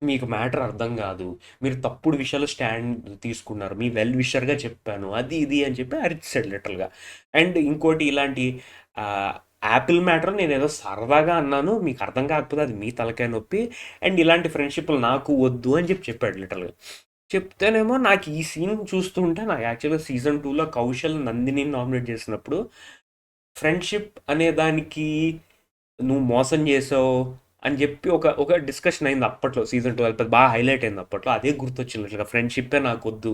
Speaker 1: మీకు మ్యాటర్ అర్థం కాదు, మీరు తప్పుడు విషయాలు స్టాండ్ తీసుకున్నారు, మీ వెల్ విషర్గా చెప్పాను అది ఇది అని చెప్పి అరిచాడు లిటరల్గా. అండ్ ఇంకోటి ఇలాంటి యాపిల్ మ్యాటర్ నేను ఏదో సరదాగా అన్నాను, మీకు అర్థం కాకపోతే అది మీ తలకాయ నొప్పి, అండ్ ఇలాంటి ఫ్రెండ్షిప్లు నాకు వద్దు అని చెప్పి చెప్పాడు లిటరల్గా. చెప్తేనేమో నాకు ఈ సీన్ చూస్తుంటే నాకు యాక్చువల్గా సీజన్ 2లో కౌశల్ నందిని నామినేట్ చేసినప్పుడు ఫ్రెండ్షిప్ అనే దానికి నువ్వు మోసం చేసావు అని చెప్పి ఒక ఒక డిస్కషన్ అయింది అప్పట్లో. సీజన్ 2 బాగా హైలైట్ అయింది అప్పట్లో. అదే గుర్తొచ్చింది, ఫ్రెండ్షిప్పే నాకు వద్దు,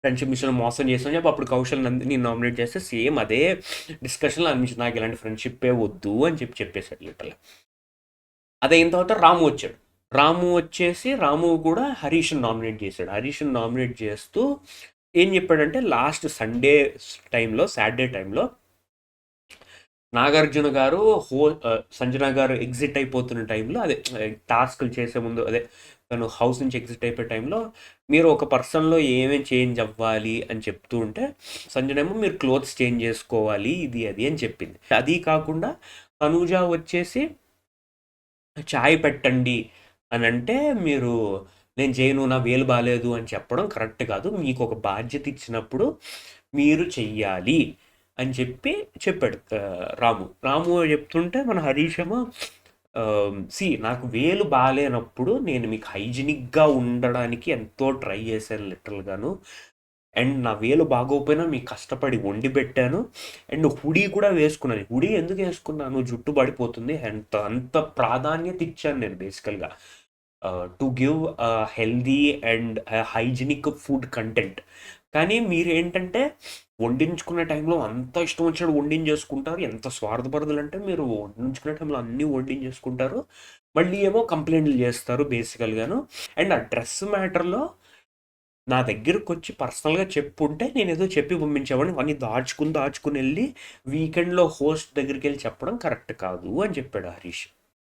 Speaker 1: ఫ్రెండ్షిప్ మిషన్ మోసం చేసాను చెప్పి అప్పుడు కౌశల్ నందిని నామినేట్ చేస్తే సేమ్ అదే డిస్కషన్లో అనిపించింది నాకు, ఇలాంటి ఫ్రెండ్షిప్పే వద్దు అని చెప్పి చెప్పేశాడు లిటరల్. అదైన తర్వాత రాము వచ్చాడు. రాము వచ్చేసి రాము కూడా హరీష్ని నామినేట్ చేశాడు. హరీష్ని నామినేట్ చేస్తూ ఏం చెప్పాడంటే లాస్ట్ సండే టైంలో, సాటర్డే టైంలో నాగార్జున గారు సంజన గారు ఎగ్జిట్ అయిపోతున్న టైంలో, అదే టాస్క్లు చేసే ముందు, అదే తను హౌస్ నుంచి ఎగ్జిట్ అయిపోయే టైంలో మీరు ఒక పర్సన్లో ఏమేమి చేంజ్ అవ్వాలి అని చెప్తూ ఉంటే సంజన ఏమో మీరు క్లోత్స్ చేంజ్ చేసుకోవాలి ఇది అది అని చెప్పింది. అది కాకుండా తనూజ వచ్చేసి చాయ్ పెట్టండి అని అంటే మీరు నేను చేయను, నా వేలు బాగాలేదు అని చెప్పడం కరెక్ట్ కాదు, మీకు ఒక బాధ్యత ఇచ్చినప్పుడు మీరు చెయ్యాలి అని చెప్పి చెప్పాడు రాము. రాము చెప్తుంటే మన హరీష్ ఏమో నాకు వేలు బాగాలేనప్పుడు నేను మీకు హైజీనిక్గా ఉండడానికి ఎంతో ట్రై చేశాను లిటరల్గాను, అండ్ నా వేలు బాగోపోయినా మీకు కష్టపడి వండి పెట్టాను, అండ్ హుడీ కూడా వేసుకున్నాను. హుడీ ఎందుకు వేసుకున్నాను, జుట్టు పడిపోతుంది, అంత ప్రాధాన్యత ఇచ్చాను నేను బేసికల్గా to give healthy and hygienic food content. కానీ మీరు ఏంటంటే వండించుకునే టైంలో అంత ఇష్టం వచ్చినట్టు వండించేసుకుంటారు. ఎంత స్వార్థపరుదులు అంటే మీరు వండించుకునే టైంలో అన్నీ వండించేసుకుంటారు, మళ్ళీ ఏమో కంప్లైంట్లు చేస్తారు బేసికల్గాను. అండ్ ఆ డ్రెస్ మ్యాటర్లో నా దగ్గరకు వచ్చి పర్సనల్గా చెప్పుంటే నేను ఏదో చెప్పి పంపించేవాడిని, అన్నీ దాచుకుని వెళ్ళి వీకెండ్లో హోస్ట్ దగ్గరికి వెళ్ళి చెప్పడం కరెక్ట్ కాదు అని చెప్పాడు హరీష్.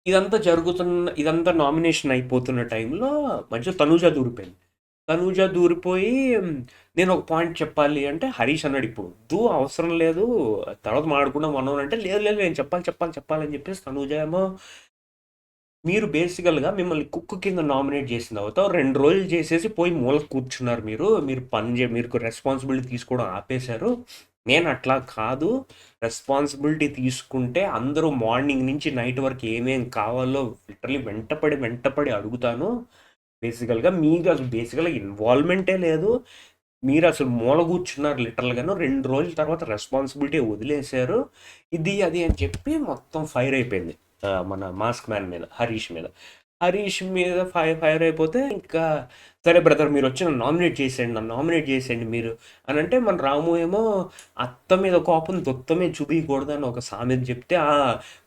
Speaker 1: ఇదంతా నామినేషన్ అయిపోతున్న టైంలో మధ్యలో తనూజ దూరిపోయింది. తనూజ దూరిపోయి నేను ఒక పాయింట్ చెప్పాలి అంటే హరీష్ అన్నాడు, ఇప్పుడు వద్దు అవసరం లేదు తర్వాత మాట్లాడుకుందాం మనం అంటే, లేదు లేదు నేను చెప్పాలని చెప్పేసి తనూజ ఏమో మీరు బేసికల్గా మిమ్మల్ని కుక్ కింద నామినేట్ చేసిన తర్వాత 2 రోజులు చేసేసి పోయి మూలకు కూర్చున్నారు, మీరు రెస్పాన్సిబిలిటీ తీసుకోవడం ఆపేశారు. నేను అట్లా కాదు, రెస్పాన్సిబిలిటీ తీసుకుంటే అందరూ మార్నింగ్ నుంచి నైట్ వరకు ఏమేం కావాలో లిటరలీ వెంటపడి అడుగుతాను. బేసికల్గా మీకు అసలు బేసికల్గా ఇన్వాల్వ్మెంటే లేదు, మీరు అసలు మూల కూర్చున్నారు లిటరల్గాను, 2 రోజుల తర్వాత రెస్పాన్సిబిలిటీ వదిలేశారు ఇది అది అని చెప్పి మొత్తం ఫైర్ అయిపోయింది మన మాస్క్ మ్యాన్ మీద, హరీష్ మీద ఫైర్ అయిపోతే ఇంకా సరే బ్రదర్ మీరు వచ్చి నన్ను నామినేట్ చేసేయండి మీరు అని అంటే, మన రాము ఏమో అత్త మీద కోపం దొత్త మీద చూపించకూడదని ఒక సామెత చెప్తే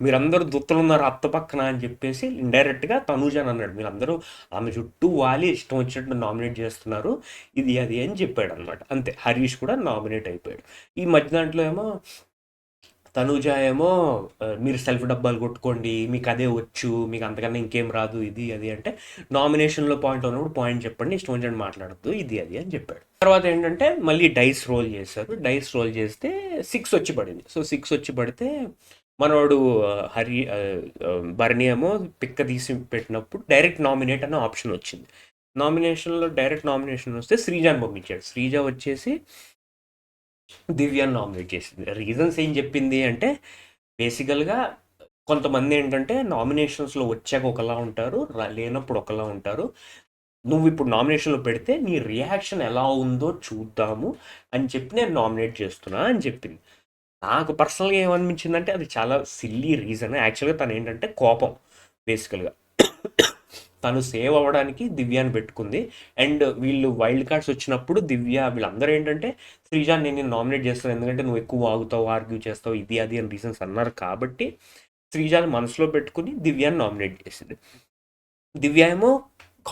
Speaker 1: మీరందరూ దొత్తలు ఉన్నారు అత్త పక్కన అని చెప్పేసి ఇండైరెక్ట్గా తనూజని అన్నాడు, మీరందరూ ఆమె చుట్టూ వాలి ఇష్టం వచ్చినట్టు నామినేట్ చేస్తున్నారు ఇది అది అని చెప్పాడు అనమాట. అంతే, హరీష్ కూడా నామినేట్ అయిపోయాడు. ఈ మధ్య దాంట్లో ఏమో తనూజ ఏమో మీరు సెల్ఫ్ డబ్బాలు కొట్టుకోండి, మీకు అదే వచ్చు, మీకు అంతకన్నా ఇంకేం రాదు ఇది అది అంటే, నామినేషన్లో పాయింట్ ఉన్నప్పుడు పాయింట్ చెప్పండి, ఇష్టం వచ్చినట్టు మాట్లాడద్దు ఇది అది అని చెప్పాడు. తర్వాత ఏంటంటే మళ్ళీ డైస్ రోల్ చేశారు. డైస్ రోల్ చేస్తే 6 వచ్చి పడింది. సో 6 వచ్చి పడితే మనోడు భరణి ఏమో పిక్క తీసి పెట్టినప్పుడు డైరెక్ట్ నామినేట్ అనే ఆప్షన్ వచ్చింది. నామినేషన్లో డైరెక్ట్ నామినేషన్ వస్తే శ్రీజాని పంపించాడు. శ్రీజ వచ్చేసి దివ్యాన్ని నామినేట్ చేసింది. రీజన్స్ ఏం చెప్పింది అంటే బేసికల్గా కొంతమంది ఏంటంటే నామినేషన్స్లో వచ్చాక ఒకలా ఉంటారు, లేనప్పుడు ఒకలా ఉంటారు, నువ్వు ఇప్పుడు నామినేషన్లో పెడితే నీ రియాక్షన్ ఎలా ఉందో చూద్దాము అని చెప్పి నేను నామినేట్ చేస్తున్నా అని చెప్పింది. నాకు పర్సనల్గా ఏమనిపించిందంటే అది చాలా సిల్లీ రీజన్. యాక్చువల్గా తను ఏంటంటే కోపం బేసికల్గా తను సేవ్ అవ్వడానికి దివ్యాని పెట్టుకుంది. అండ్ వీళ్ళు వైల్డ్ కార్డ్స్ వచ్చినప్పుడు వీళ్ళందరూ ఏంటంటే శ్రీజాన్ నేను నామినేట్ చేస్తాను ఎందుకంటే నువ్వు ఎక్కువ ఆగుతావు, ఆర్గ్యూ చేస్తావు ఇది అది అని రీజన్స్ అన్నారు కాబట్టి శ్రీజాని మనసులో పెట్టుకుని దివ్యాని నామినేట్ చేసింది. దివ్య ఏమో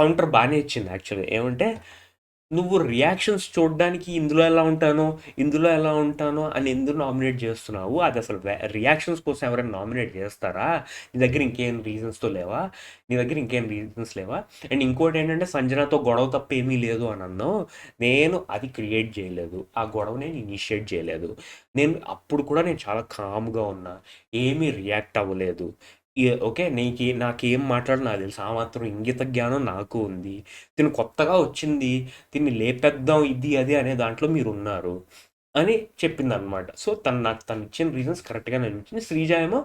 Speaker 1: కౌంటర్ బాగానే ఇచ్చింది యాక్చువల్గా. ఏమంటే నువ్వు రియాక్షన్స్ చూడడానికి ఇందులో ఎలా ఉంటానో అని ఎందుకు నామినేట్ చేస్తున్నావు, అది అసలు రియాక్షన్స్ కోసం ఎవరైనా నామినేట్ చేస్తారా, నీ దగ్గర ఇంకేం రీజన్స్ లేవా. అండ్ ఇంకోటి ఏంటంటే సంజనతో గొడవ తప్ప ఏమీ లేదు అని అన్నావు, నేను అది క్రియేట్ చేయలేదు, ఆ గొడవ నేను ఇనిషియేట్ చేయలేదు, నేను అప్పుడు కూడా నేను చాలా కామ్గా ఉన్నా, ఏమీ రియాక్ట్ అవ్వలేదు, ఓకే. నాకేం మాట్లాడో నాకు తెలుసు. ఆ మాత్రం ఇంగిత జ్ఞానం నాకు ఉంది. తిను కొత్తగా వచ్చింది. తిన్ని లేపేద్దాం ఇది, అది అనే దాంట్లో మీరున్నారు అని చెప్పిందనమాట. సో, తనిచ్చిన రీజన్స్ కరెక్ట్‌గానే అనిపించింది. శ్రీజ ఏమో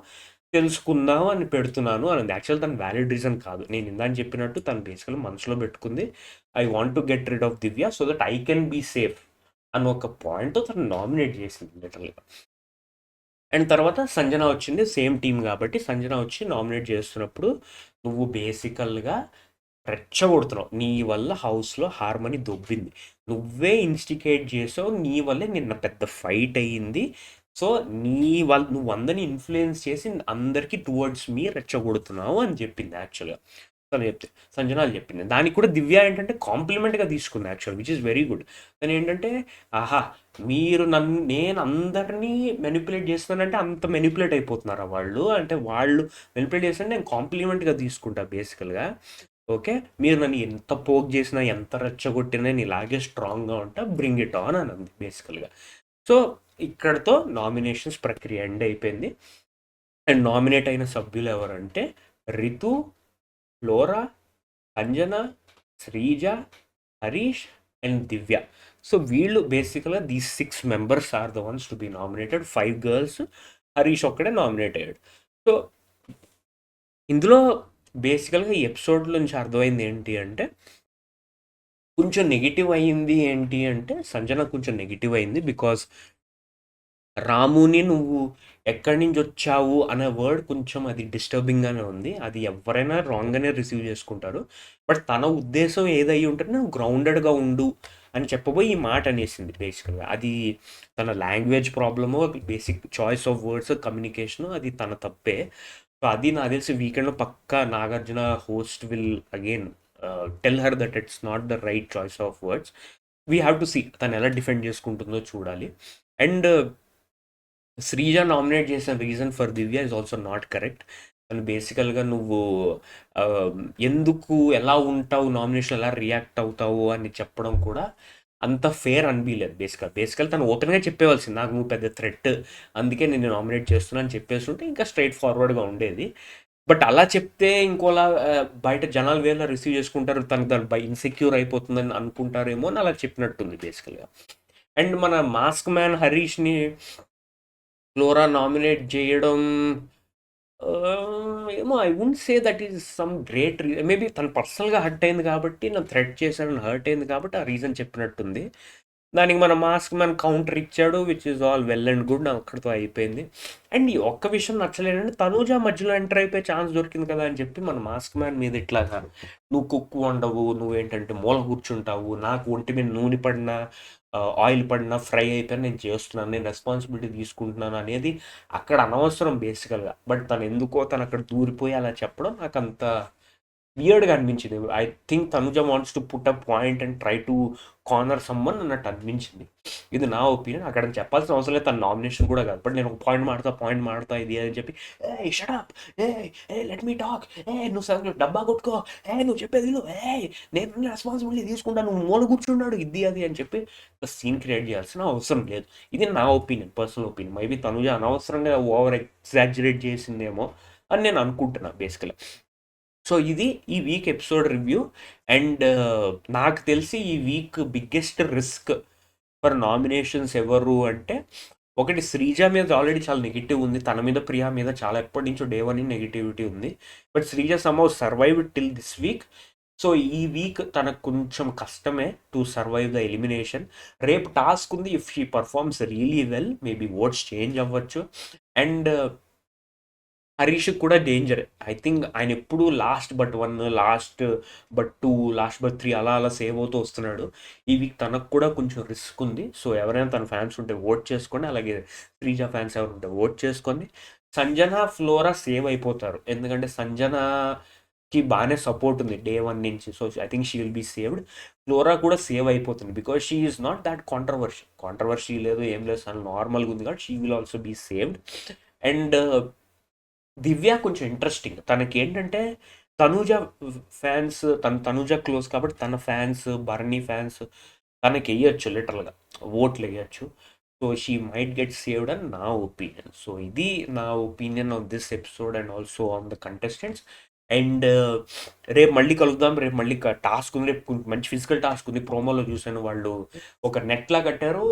Speaker 1: తెలుసుకుందాం అని పెడుతున్నాను అనింది. యాక్చువల్ తను వాలిడ్ రీజన్ కాదు. నేను ఇందాక చెప్పినట్టు తను బేసికల్‌గా మనసులో పెట్టుకుంది. I want to get rid of Divya so that I can be safe అని ఒక పాయింట్‌తో తను నామినేట్ చేసింది లిటరల్‌గా. అండ్ తర్వాత సంజన వచ్చింది. సేమ్ టీమ్ కాబట్టి సంజన వచ్చి నామినేట్ చేస్తున్నప్పుడు నువ్వు బేసికల్‌గా రెచ్చగొడుతున్నావు. నీ వల్ల హౌస్‌లో హార్మనీ దొబ్బింది. నువ్వే ఇన్‌స్టిగేట్ చేసావు. నీ వల్లే నిన్న పెద్ద ఫైట్ అయ్యింది. సో, నువ్వు అందరిని ఇన్‌ఫ్లుయెన్స్ చేసి అందరికి టువర్డ్స్ మీ రెచ్చగొడుతున్నావు అని చెప్పింది యాక్చువల్‌గా. తను చెప్తే సంజనాలు చెప్పింది. దానికి కూడా దివ్య ఏంటంటే కాంప్లిమెంట్‌గా తీసుకుంది actual which is very good. తను ఏంటంటే ఆహా! నేను అందరినీ మెనిప్యులేట్ చేస్తున్నానంటే అంత మెనిప్యులేట్ అయిపోతున్నారా వాళ్ళు? అంటే వాళ్ళు మెనిప్యులేట్ చేస్తుంటే నేను కాంప్లిమెంట్‌గా తీసుకుంటా బేసికల్‌గా. ఓకే. మీరు నన్ను ఎంత పోక్ చేసినా, ఎంత రెచ్చగొట్టినా నేను ఇలాగే స్ట్రాంగ్‌గా ఉంటా. బ్రింగ్ ఇట్ ఆన్ అని అంది బేసికల్‌గా. సో, ఇక్కడితో నామినేషన్స్ ప్రక్రియ ఎండ్ అయిపోయింది. అండ్ నామినేట్ అయిన సభ్యులు ఎవరంటే Ritu, Flora, Anjana, Sreeja, Harish and Divya. So వీళ్ళు బేసికల్గా these 6 members are the ones to be nominated. 5 girls, Harish ఒక్కడే నామినేట్ అయ్యాడు. సో ఇందులో బేసికల్గా ఈ ఎపిసోడ్ నుంచి అర్థమైంది ఏంటి అంటే కొంచెం నెగిటివ్ అయ్యింది ఏంటి అంటే సంజన కొంచెం నెగిటివ్ అయింది బికాస్ రాముని నువ్వు ఎక్కడి నుంచి వచ్చావు అనే వర్డ్ కొంచెం అది డిస్టర్బింగ్గానే ఉంది. అది ఎవరైనా రాంగ్గానే రిసీవ్ చేసుకుంటారు. బట్ తన ఉద్దేశం ఏదై ఉంటుందో నువ్వు గ్రౌండెడ్గా ఉండు అని చెప్పబోయి ఈ మాట అనేసింది బేసికల్గా. అది తన language problem, basic choice of words, communication అది తన తప్పే. సో అది నాకు తెలిసి వీకెండ్లో పక్కా Nagarjuna host will again tell her that it's not the right choice of words. We have to see తను ఎలా డిఫెండ్ చేసుకుంటుందో చూడాలి. అండ్ శ్రీజ నామినేట్ చేసిన reason for Divya is also not correct. తను బేసికల్గా నువ్వు ఆ, ఎందుకు ఎలా ఉంటావు, నామినేషన్ ఎలా రియాక్ట్ అవుతావు అని చెప్పడం కూడా అంత ఫేర్ అనిపించలేదు. బేసికల్ తను ఓపెన్గా చెప్పేవాల్సింది నాకు నువ్వు పెద్ద థ్రెట్, అందుకే నేను నామినేట్ చేస్తున్నా అని చెప్పేస్తుంటే ఇంకా స్ట్రైట్ ఫార్వర్డ్గా ఉండేది. బట్ అలా చెప్తే ఇంకోలా బయట జనాలు వేలా రిసీవ్ చేసుకుంటారు, తనకు దాని ఇన్సెక్యూర్ అయిపోతుందని అనుకుంటారేమో అని అలా చెప్పినట్టుంది బేసికల్గా. అండ్ మన మాస్క్ మ్యాన్ హరీష్ని ఫ్లోరా నామినేట్ చేయడం ఏమో I won't say that is some great reason. Maybe తను పర్సనల్గా హర్ట్ అయింది కాబట్టి నన్ను థ్రెట్ చేశాడని హర్ట్ అయింది కాబట్టి ఆ రీజన్ చెప్పినట్టుంది. దానికి మన మాస్క్ మ్యాన్ కౌంటర్ ఇచ్చాడు which is all well and good. నాకు అక్కడితో అయిపోయింది. అండ్ ఈ ఒక్క విషయం నచ్చలేదంటే తనూజ మధ్యలో ఎంటర్ అయిపోయే ఛాన్స్ దొరికింది కదా అని చెప్పి మన మాస్క్ మ్యాన్ మీద ఇట్లాగా నువ్వు కుక్కు వండవు, నువ్వేంటంటే మూల కూర్చుంటావు, నాకు ఒంటి మీద నూనె పడినా ఆయిల్ పడినా ఫ్రై అయిపోయినా నేను చేస్తున్నాను, నేను రెస్పాన్సిబిలిటీ తీసుకుంటున్నాను అనేది అక్కడ అనవసరం బేసికల్గా. బట్ తను ఎందుకో తను అక్కడ దూరిపోయి అలా చెప్పడం నాకు అంత వియర్డ్గా అనిపించింది. I think Tanuja wants to put a point and try to corner someone అన్నట్టు అనిపించింది. ఇది నా ఒపీనియన్. అక్కడ చెప్పాల్సిన అవసరం లేదు, తన నామినేషన్ కూడా కాదు. బట్ నేను ఒక పాయింట్ మాడతా ఇది అని చెప్పి ఏ షటప్, ఏ లెట్ మీ టాక్, నువ్వు సగం డబ్బా కొట్టుకో, నువ్వు చెప్పేది నేను రెస్పాన్సిబిలిటీ తీసుకుంటా, నువ్వు మూల కూర్చున్నాడు ఇది అది అని చెప్పి సీన్ క్రియేట్ చేయాల్సిన అవసరం లేదు. ఇది నా opinion, personal opinion. Maybe Tanuja అనవసరంగా ఓవర్ ఎగ్జాజరేట్ చేసిందేమో అని నేను అనుకుంటున్నా బేసికల్గా. సో ఇది ఈ వీక్ ఎపిసోడ్ రివ్యూ. అండ్ నాకు తెలిసి ఈ week biggest risk for nominations ఎవరు అంటే ఒకటి శ్రీజ మీద ఆల్రెడీ చాలా నెగిటివ్ ఉంది. తన మీద ప్రియా మీద చాలా ఎప్పటి నుంచో డే వన్ నెగిటివిటీ ఉంది. But Sreeja somehow survive till this week. So ఈ వీక్ తనకు కొంచెం కష్టమే టు సర్వైవ్ ద ఎలిమినేషన్. రేపు టాస్క్ ఉంది. If she performs really well maybe votes change అవ్వచ్చు. అండ్ హరీష్‌కి కూడా డేంజరే. ఐ థింక్ ఆయన ఎప్పుడు last but 1, last but 2, last but 3 అలా అలా సేవ్ అవుతూ వస్తున్నాడు. ఈ వీక్ తనకు కూడా కొంచెం రిస్క్ ఉంది. సో ఎవరైనా తన ఫ్యాన్స్ ఉంటే ఓట్ చేసుకోండి. అలాగే శ్రీజ ఫ్యాన్స్ ఎవరు ఉంటే ఓట్ చేసుకోండి. సంజన, ఫ్లోరా సేవ్ అయిపోతారు. ఎందుకంటే సంజనకి బాగానే సపోర్ట్ ఉంది డే 1 నుంచి. So I think she will be saved. Flora కూడా సేవ్ అయిపోతుంది because she is not that controversy లేదు, ఏం లేదు, చాలా నార్మల్గా ఉంది కాబట్టి she will also be saved. And Divya కొంచెం ఇంట్రెస్టింగ్. తనకి ఏంటంటే తనూజ ఫ్యాన్స్, తనూజ క్లోజ్ కాబట్టి తన ఫ్యాన్స్, భరణి ఫ్యాన్స్ తనకి వేయచ్చు లిటరల్గా, ఓట్లు వేయచ్చు. So she might get saved అని నా ఒపీనియన్. సో ఇది నా opinion on this episode and also on the contestants. And రేపు మళ్ళీ కలుద్దాం. రేపు మళ్ళీ టాస్క్ ఉంది. రేపు మంచి ఫిజికల్ టాస్క్ ఉంది. ప్రోమోలో చూసాను వాళ్ళు ఒక నెట్లా కట్టారు.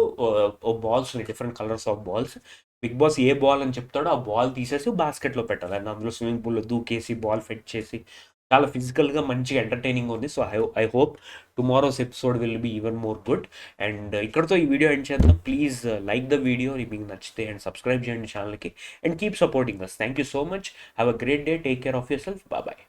Speaker 1: ఓ బాల్స్ ఉన్నాయి, different colours of balls. Bigg Boss ఏ బాల్ అని చెప్తాడో ఆ బాల్ తీసేసి బాస్కెట్లో పెట్టాలి, అండ్ అందులో స్విమ్మింగ్ పూల్లో దూకేసి బాల్ ఫెట్ చేసి చాలా ఫిజికల్గా మంచిగా ఎంటర్టైనింగ్ ఉంది. So I hope tomorrow's episode will be even more good. And ఇక్కడతో ఈ వీడియో ఎండ్ చేద్దాం. ప్లీజ్ లైక్ ద వీడియో మీకు నచ్చితే, అండ్ సబ్స్క్రైబ్ చేయండి ఛానల్కి, and keep supporting us. Thank you so much. Have a great day. Take care of yourself. Bye.